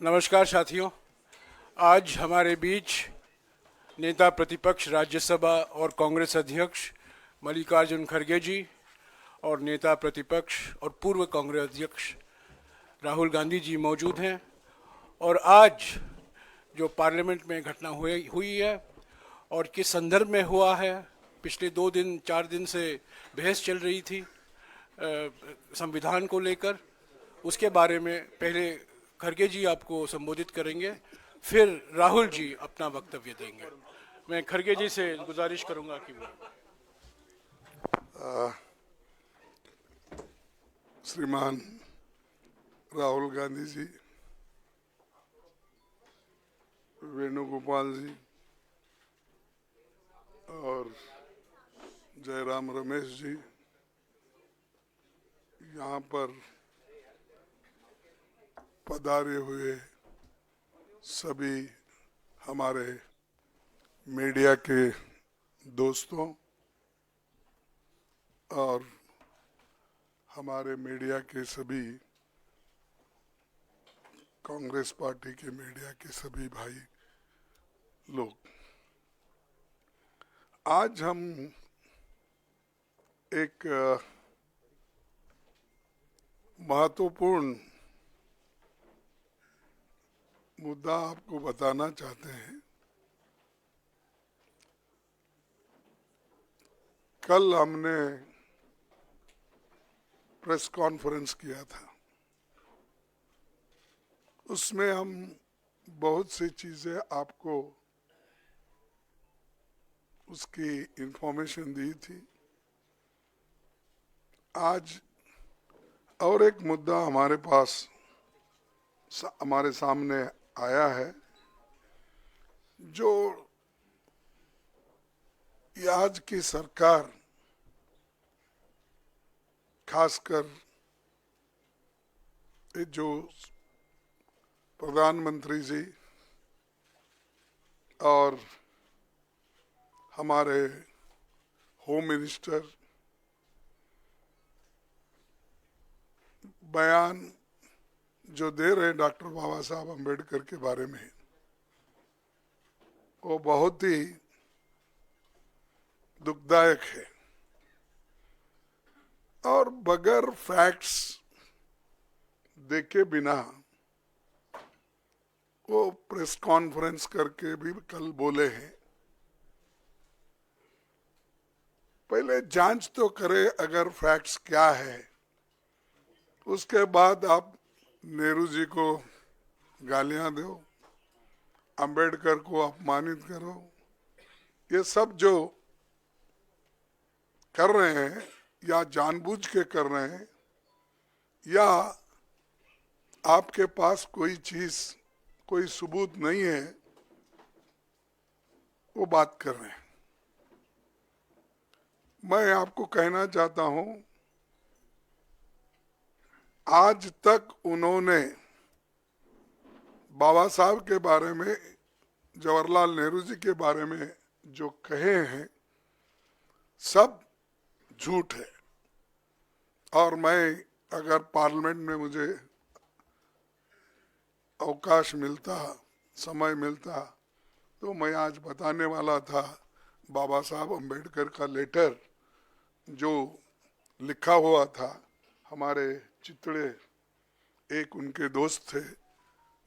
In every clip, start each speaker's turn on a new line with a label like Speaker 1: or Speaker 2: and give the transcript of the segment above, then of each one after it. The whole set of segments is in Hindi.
Speaker 1: नमस्कार साथियों। आज हमारे बीच नेता प्रतिपक्ष राज्यसभा और कांग्रेस अध्यक्ष मल्लिकार्जुन खड़गे जी और नेता प्रतिपक्ष और पूर्व कांग्रेस अध्यक्ष राहुल गांधी जी मौजूद हैं। और आज जो पार्लियामेंट में घटना हुई है और किस संदर्भ में हुआ है, पिछले 2 दिन 4 दिन से बहस चल रही थी संविधान को लेकर, उसके बारे में पहले खड़गे जी आपको संबोधित करेंगे, फिर राहुल जी अपना वक्तव्य देंगे। मैं खड़गे जी से गुजारिश करूंगा कि वो
Speaker 2: श्रीमान राहुल गांधी जी, वेणुगोपाल जी और जयराम रमेश जी, यहाँ पर पधारे हुए सभी हमारे मीडिया के दोस्तों और हमारे मीडिया के सभी कांग्रेस पार्टी के मीडिया के सभी भाई लोग, आज हम एक महत्वपूर्ण मुद्दा आपको बताना चाहते हैं। कल हमने प्रेस कॉन्फ्रेंस किया था, उसमें हम बहुत सी चीजें आपको उसकी इंफॉर्मेशन दी थी। आज और एक मुद्दा हमारे पास हमारे सामने आया है, जो आज की सरकार, खासकर जो प्रधानमंत्री जी और हमारे होम मिनिस्टर बयान जो दे रहे डॉक्टर बाबा साहब अम्बेडकर के बारे में, वो बहुत ही दुखदायक है और बगैर फैक्ट्स देखे बिना वो प्रेस कॉन्फ्रेंस करके भी कल बोले हैं। पहले जांच तो करे अगर फैक्ट्स क्या है, उसके बाद आप नेहरू जी को गालियां दो, अंबेडकर को अपमानित करो। ये सब जो कर रहे हैं या जानबूझ के कर रहे हैं या आपके पास कोई चीज, कोई सबूत नहीं है, वो बात कर रहे हैं। मैं आपको कहना चाहता हूं, आज तक उन्होंने बाबा साहब के बारे में, जवाहरलाल नेहरू जी के बारे में जो कहे हैं, सब झूठ है। और मैं अगर पार्लियामेंट में मुझे अवकाश मिलता, समय मिलता, तो मैं आज बताने वाला था बाबा साहब अम्बेडकर का लेटर जो लिखा हुआ था। हमारे चितड़े एक उनके दोस्त थे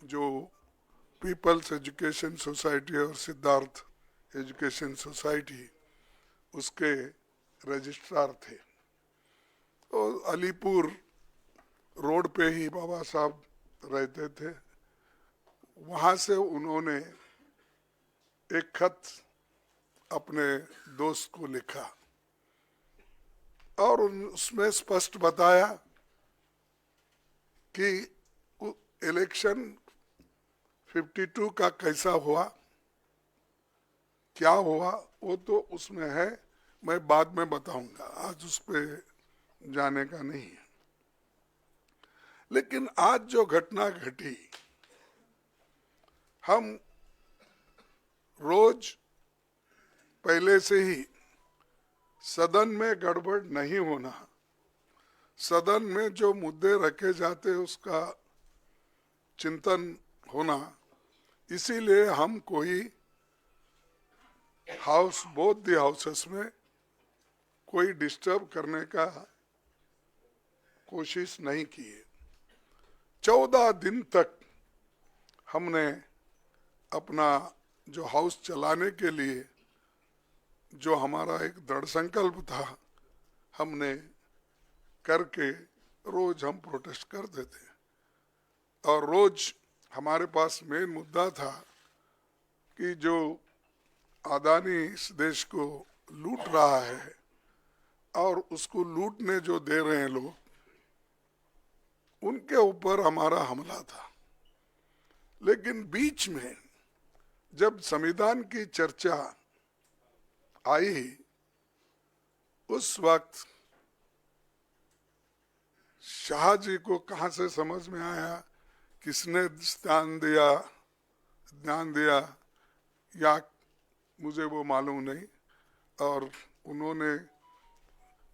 Speaker 2: जो पीपल्स एजुकेशन सोसाइटी और सिद्धार्थ एजुकेशन सोसाइटी उसके रजिस्ट्रार थे। तो अलीपुर रोड पे ही बाबा साहब रहते थे। वहाँ से उन्होंने एक खत अपने दोस्त को लिखा और उसमें स्पष्ट बताया कि इलेक्शन 52 का कैसा हुआ, क्या हुआ, वो तो उसमें है, मैं बाद में बताऊंगा, आज उस पर जाने का नहीं है। लेकिन आज जो घटना घटी, हम रोज पहले से ही सदन में गड़बड़ नहीं होना, सदन में जो मुद्दे रखे जाते उसका चिंतन होना, इसीलिए हम कोई हाउस, बोथ द हाउसेस में कोई डिस्टर्ब करने का कोशिश नहीं किए। 14 दिन तक हमने अपना जो हाउस चलाने के लिए जो हमारा एक दृढ़ संकल्प था, हमने करके रोज हम प्रोटेस्ट करते थे। और रोज हमारे पास मेन मुद्दा था कि जो अदानी इस देश को लूट रहा है और उसको लूटने जो दे रहे हैं लोग, उनके ऊपर हमारा हमला था। लेकिन बीच में जब संविधान की चर्चा आई, उस वक्त शाह जी को कहां से समझ में आया, किसने ध्यान दिया या मुझे वो मालूम नहीं, और उन्होंने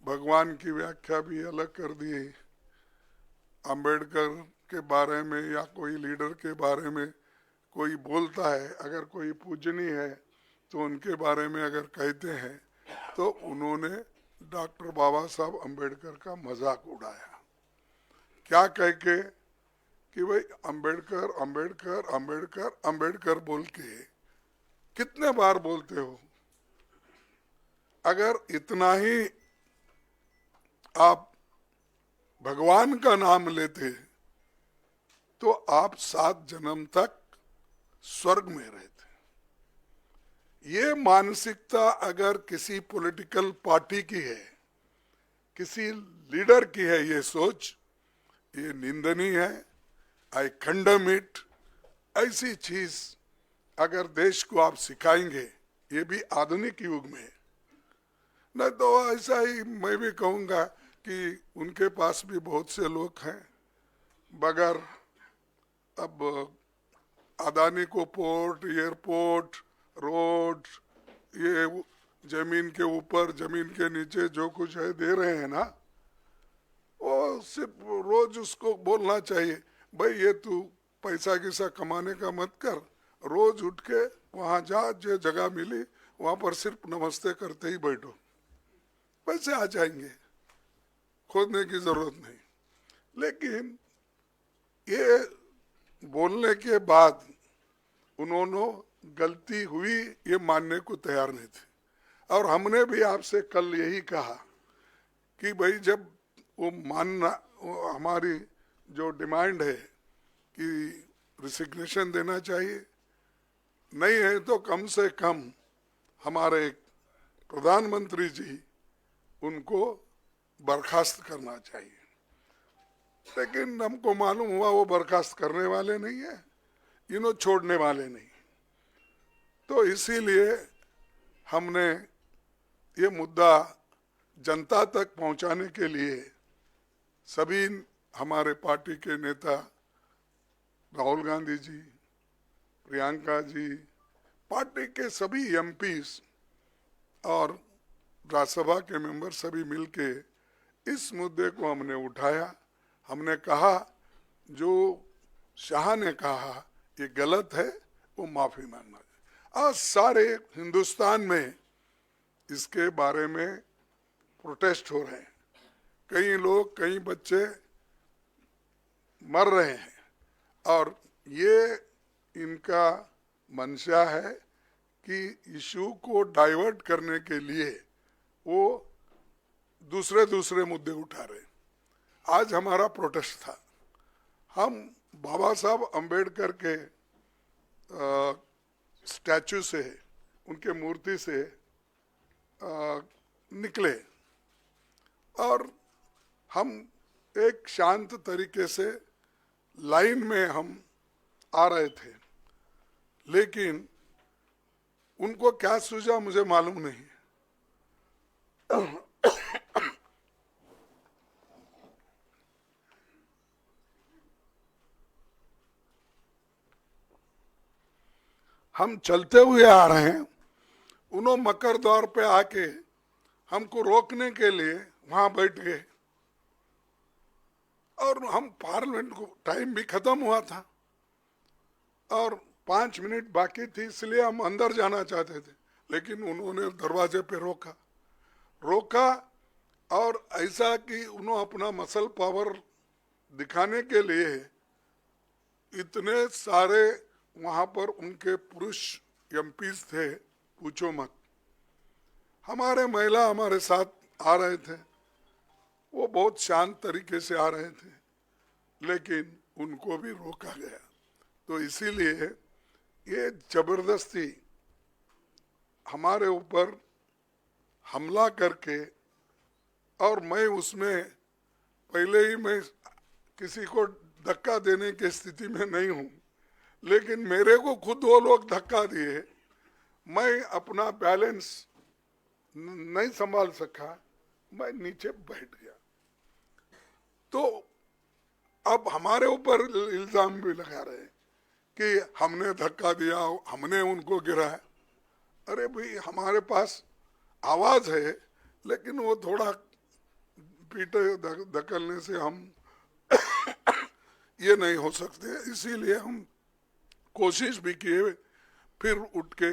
Speaker 2: भगवान की व्याख्या भी अलग कर दी। अंबेडकर के बारे में या कोई लीडर के बारे में कोई बोलता है, अगर कोई पूजनीय है तो उनके बारे में अगर कहते हैं तो उन्होंने डॉक्टर बाबा साहब अंबेडकर का मजाक उड़ाया। क्या कह के कि भाई अंबेडकर अंबेडकर अंबेडकर अंबेडकर बोल के कितने बार बोलते हो? अगर इतना ही आप भगवान का नाम लेते तो आप 7 जन्म तक स्वर्ग में रहते। ये मानसिकता अगर किसी पॉलिटिकल पार्टी की है, किसी लीडर की है, ये सोच, ये निंदनीय है। आई कंडेम इट। ऐसी चीज अगर देश को आप सिखाएंगे, ये भी आधुनिक युग में, नहीं तो ऐसा ही मैं भी कहूंगा कि उनके पास भी बहुत से लोग हैं, बगैर अब अदानी को पोर्ट, एयरपोर्ट, रोड, ये जमीन के ऊपर जमीन के नीचे जो कुछ है दे रहे हैं ना, वो सिर्फ रोज उसको बोलना चाहिए, भाई ये तू पैसा किसा कमाने का मत कर, रोज उठ के वहां जा, जो जगह मिली वहां पर सिर्फ नमस्ते करते ही बैठो, पैसे आ जाएंगे, खोदने की जरूरत नहीं। लेकिन ये बोलने के बाद उन्होंने गलती हुई ये मानने को तैयार नहीं थे। और हमने भी आपसे कल यही कहा कि भाई जब वो मानना, वो हमारी जो डिमांड है कि रिसिग्नेशन देना चाहिए, नहीं है तो कम से कम हमारे प्रधानमंत्री जी उनको बर्खास्त करना चाहिए। लेकिन हमको मालूम हुआ वो बर्खास्त करने वाले नहीं है, इन्हों छोड़ने वाले नहीं। तो इसीलिए हमने ये मुद्दा जनता तक पहुंचाने के लिए सभी हमारे पार्टी के नेता, राहुल गांधी जी, प्रियंका जी, पार्टी के सभी एमपीज और राज्यसभा के मेंबर सभी मिलके इस मुद्दे को हमने उठाया। हमने कहा जो शाह ने कहा ये गलत है, वो माफी मांगना चाहिए। आज सारे हिंदुस्तान में इसके बारे में प्रोटेस्ट हो रहे हैं, कई लोग, कई बच्चे मर रहे हैं, और ये इनका मंशा है कि इशू को डाइवर्ट करने के लिए वो दूसरे मुद्दे उठा रहे। आज हमारा प्रोटेस्ट था, हम बाबा साहब अंबेडकर के स्टैचू से, उनके मूर्ति से निकले और हम एक शांत तरीके से लाइन में हम आ रहे थे। लेकिन उनको क्या सूझा मुझे मालूम नहीं। हम चलते हुए आ रहे हैं, उन्होंने मकर द्वार पे आके हमको रोकने के लिए वहां बैठ गए, और हम पार्लियामेंट को टाइम भी खत्म हुआ था, और 5 मिनट बाकी थी, इसलिए हम अंदर जाना चाहते थे, लेकिन उन्होंने दरवाजे पे रोका और ऐसा कि उन्होंने अपना मसल पावर दिखाने के लिए इतने सारे वहां पर उनके पुरुष एमपीज थे, पूछो मत। हमारे महिला हमारे साथ आ रहे थे, वो बहुत शांत तरीके से आ रहे थे, लेकिन उनको भी रोका गया। तो इसीलिए ये जबरदस्ती हमारे ऊपर हमला करके, और मैं उसमें पहले ही मैं किसी को धक्का देने की स्थिति में नहीं हूं, लेकिन मेरे को खुद वो लोग धक्का दिए, मैं अपना बैलेंस नहीं संभाल सका, मैं नीचे बैठ गया। तो अब हमारे ऊपर इल्जाम भी लगा रहे हैं कि हमने धक्का दिया, हमने उनको गिराया। अरे भाई, हमारे पास आवाज है, लेकिन वो थोड़ा पीटे धकलने से हम ये नहीं हो सकते, इसीलिए हम कोशिश भी किए फिर उठ के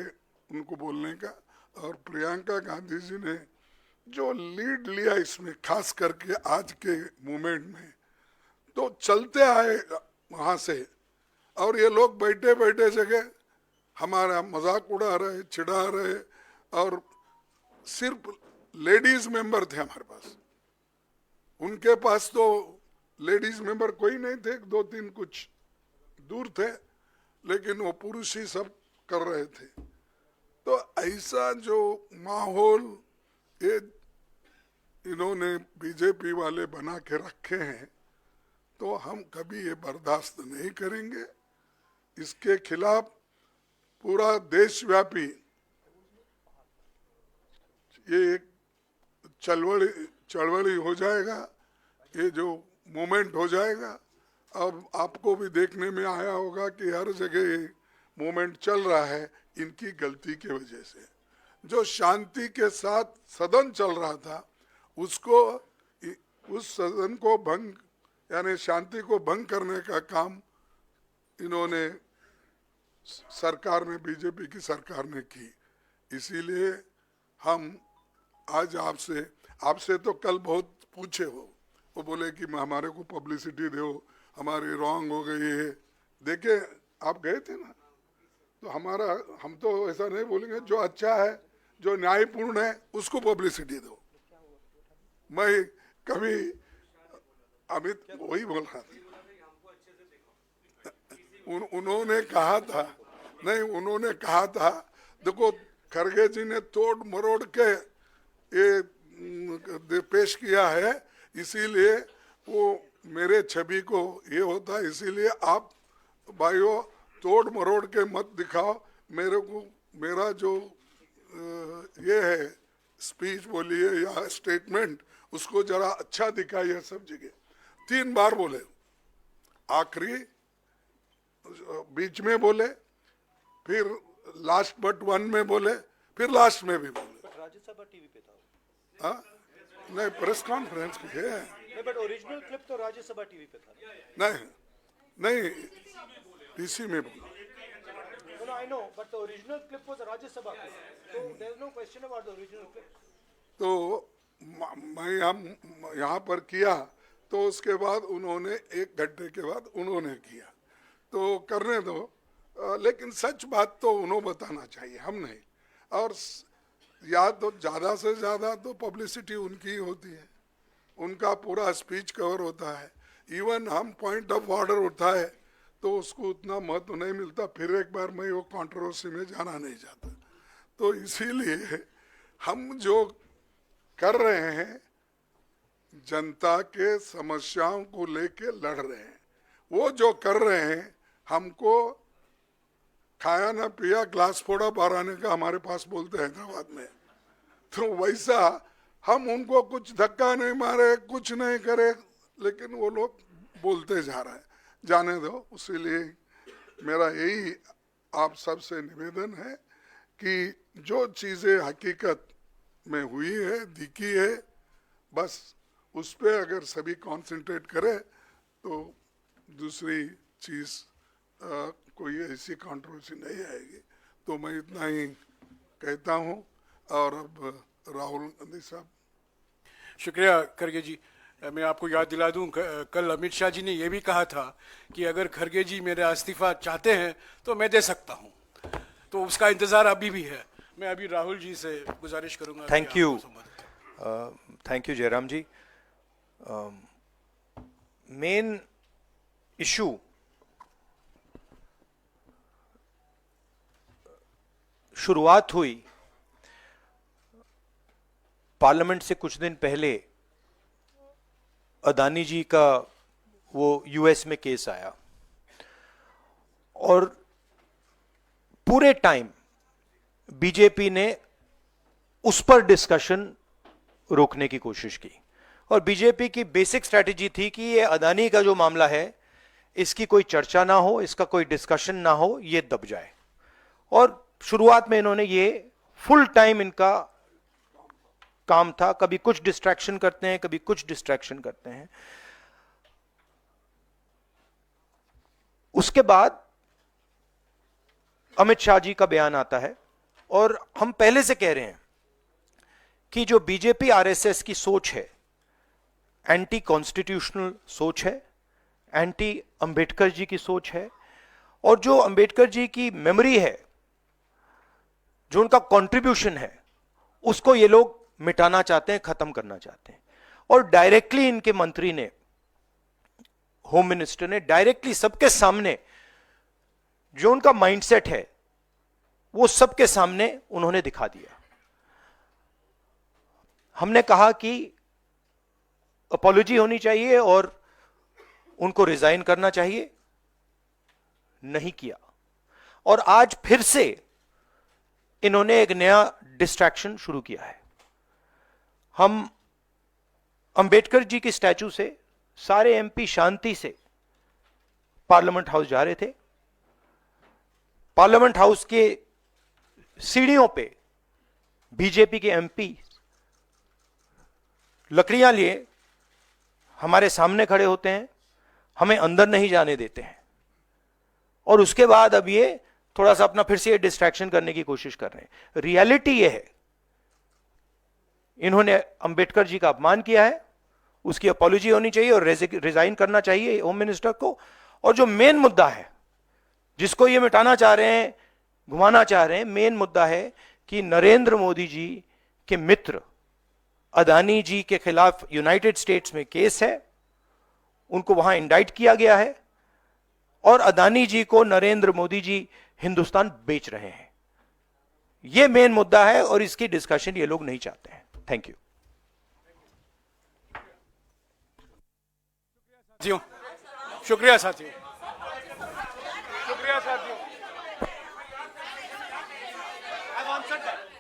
Speaker 2: उनको बोलने का। और प्रियंका गांधी जी ने जो लीड लिया इसमें, खास करके आज के मूवमेंट में, तो चलते आए वहां से, और ये लोग बैठे बैठे जगह हमारा मजाक उड़ा रहे, चिढ़ा रहे, और सिर्फ लेडीज मेंबर थे हमारे पास। उनके पास तो लेडीज मेंबर कोई नहीं थे, 2-3 कुछ दूर थे, लेकिन वो पुरुष ही सब कर रहे थे। तो ऐसा जो माहौल ये इन्होंने बीजेपी वाले बना के रखे हैं, तो हम कभी ये बर्दाश्त नहीं करेंगे। इसके खिलाफ पूरा देशव्यापी ये एक चळवळी हो जाएगा, ये जो मूवमेंट हो जाएगा। अब आपको भी देखने में आया होगा कि हर जगह ये मूवमेंट चल रहा है इनकी गलती की वजह से। जो शांति के साथ सदन चल रहा था, उसको, उस सदन को भंग, यानी शांति को भंग करने का काम इन्होंने, सरकार ने, बीजेपी की सरकार ने की। इसीलिए हम आज आपसे तो कल बहुत पूछे वो बोले कि हमारे को पब्लिसिटी दो, हमारी रॉन्ग हो गई है। देखे, आप गए थे ना, तो हम तो ऐसा नहीं बोलेंगे, जो अच्छा है, जो न्यायपूर्ण है, उसको पब्लिसिटी दो। मैं कभी अमित वही बोल रहा था, उन्होंने कहा था, नहीं, उन्होंने कहा था, देखो खरगे जी ने तोड़ मरोड़ के ये पेश किया है, इसीलिए वो मेरे छवि को ये होता है, इसीलिए आप भाइयों तोड़ मरोड़ के मत दिखाओ मेरे को। मेरा जो ये है स्पीच बोलिए या स्टेटमेंट, उसको जरा अच्छा दिखाइए सब जगह। 3 बार बोले, आखिरी, बीच में बोले, फिर लास्ट बट वन में बोले, फिर लास्ट में भी बोले।
Speaker 3: राज्यसभा टीवी पे था।
Speaker 2: हाँ, नहीं, प्रेस कॉन्फ्रेंस की है।
Speaker 3: नहीं, बट ओरिजिनल क्लिप तो राज्यसभा टीवी पे था।
Speaker 2: नहीं, टीसी में बोला।
Speaker 3: No, I know, but the original clip was a Rajya Sabha clip. So there is no question about the original clip.
Speaker 2: तो मैं हम यहाँ पर किया, तो उसके बाद उन्होंने 1 घंटे के बाद उन्होंने किया, तो करने दो, लेकिन सच बात तो उन्होंने बताना चाहिए, हम नहीं। और या तो ज़्यादा से ज़्यादा तो पब्लिसिटी उनकी ही होती है, उनका पूरा स्पीच कवर होता है। इवन हम पॉइंट ऑफ ऑर्डर उठाए तो उसको उतना महत्व नहीं मिलता, फिर एक बार मैं वो कंट्रोवर्सी में जाना नहीं चाहता। तो इसीलिए हम जो कर रहे हैं, जनता के समस्याओं को लेके लड़ रहे हैं। वो जो कर रहे हैं, हमको खाया ना पिया ग्लास फोड़ा बाराने का हमारे पास बोलते हैं हैदराबाद में, तो वैसा हम उनको कुछ धक्का नहीं मारे, कुछ नहीं करे, लेकिन वो लोग बोलते जा रहे हैं, जाने दो। इसीलिए मेरा यही आप सबसे निवेदन है कि जो चीज़ें हकीकत में हुई है, दिखी है, बस उस पर अगर सभी कंसंट्रेट करें तो दूसरी चीज़ कोई ऐसी कंट्रोवर्सी नहीं आएगी। तो मैं इतना ही कहता हूँ। और अब राहुल गांधी साहब।
Speaker 1: शुक्रिया खरगे जी। मैं आपको याद दिला दूं, कल अमित शाह जी ने यह भी कहा था कि अगर खरगे जी मेरा इस्तीफा चाहते हैं तो मैं दे सकता हूं, तो उसका इंतजार अभी भी है। मैं अभी राहुल जी से गुजारिश करूंगा।
Speaker 4: Thank you, thank you Jairam ji. Main issue शुरुआत हुई पार्लियामेंट से कुछ दिन पहले, अदानी जी का वो यूएस में केस आया और पूरे टाइम बीजेपी ने उस पर डिस्कशन रोकने की कोशिश की। और बीजेपी की बेसिक स्ट्रैटेजी थी कि ये अदानी का जो मामला है इसकी कोई चर्चा ना हो, इसका कोई डिस्कशन ना हो, ये दब जाए। और शुरुआत में इन्होंने ये फुल टाइम इनका काम था, कभी कुछ डिस्ट्रैक्शन करते हैं, कभी कुछ डिस्ट्रैक्शन करते हैं। उसके बाद अमित शाह जी का बयान आता है और हम पहले से कह रहे हैं कि जो बीजेपी आरएसएस की सोच है, एंटी कॉन्स्टिट्यूशनल सोच है, एंटी अंबेडकर जी की सोच है, और जो अंबेडकर जी की मेमोरी है, जो उनका कंट्रीब्यूशन है, उसको ये लोग मिटाना चाहते हैं, खत्म करना चाहते हैं। और डायरेक्टली इनके मंत्री ने, होम मिनिस्टर ने डायरेक्टली सबके सामने जो उनका माइंडसेट है वो सबके सामने उन्होंने दिखा दिया। हमने कहा कि अपॉलॉजी होनी चाहिए और उनको रिजाइन करना चाहिए, नहीं किया। और आज फिर से इन्होंने एक नया डिस्ट्रैक्शन शुरू किया है। हम अंबेडकर जी की स्टैचू से सारे एमपी शांति से पार्लियामेंट हाउस जा रहे थे। पार्लियामेंट हाउस के सीढ़ियों पे बीजेपी के एमपी लकड़ियां लिए हमारे सामने खड़े होते हैं, हमें अंदर नहीं जाने देते हैं। और उसके बाद अब ये थोड़ा सा अपना फिर से डिस्ट्रैक्शन करने की कोशिश कर रहे हैं। रियलिटी ये है, इन्होंने अंबेडकर जी का अपमान किया है, उसकी अपॉलॉजी होनी चाहिए और रिजाइन करना चाहिए होम मिनिस्टर को। और जो मेन मुद्दा है जिसको ये मिटाना चाह रहे हैं, घुमाना चाह रहे हैं, मेन मुद्दा है कि नरेंद्र मोदी जी के मित्र अदानी जी के खिलाफ यूनाइटेड स्टेट्स में केस है, उनको वहां इंडाइट किया गया है और अदानी जी को नरेंद्र मोदी जी हिंदुस्तान बेच रहे हैं। यह मेन मुद्दा है और इसकी डिस्कशन ये लोग नहीं चाहते हैं। Thank you.
Speaker 1: साथियों, शुक्रिया साथियों, शुक्रिया साथियों। I've answered that.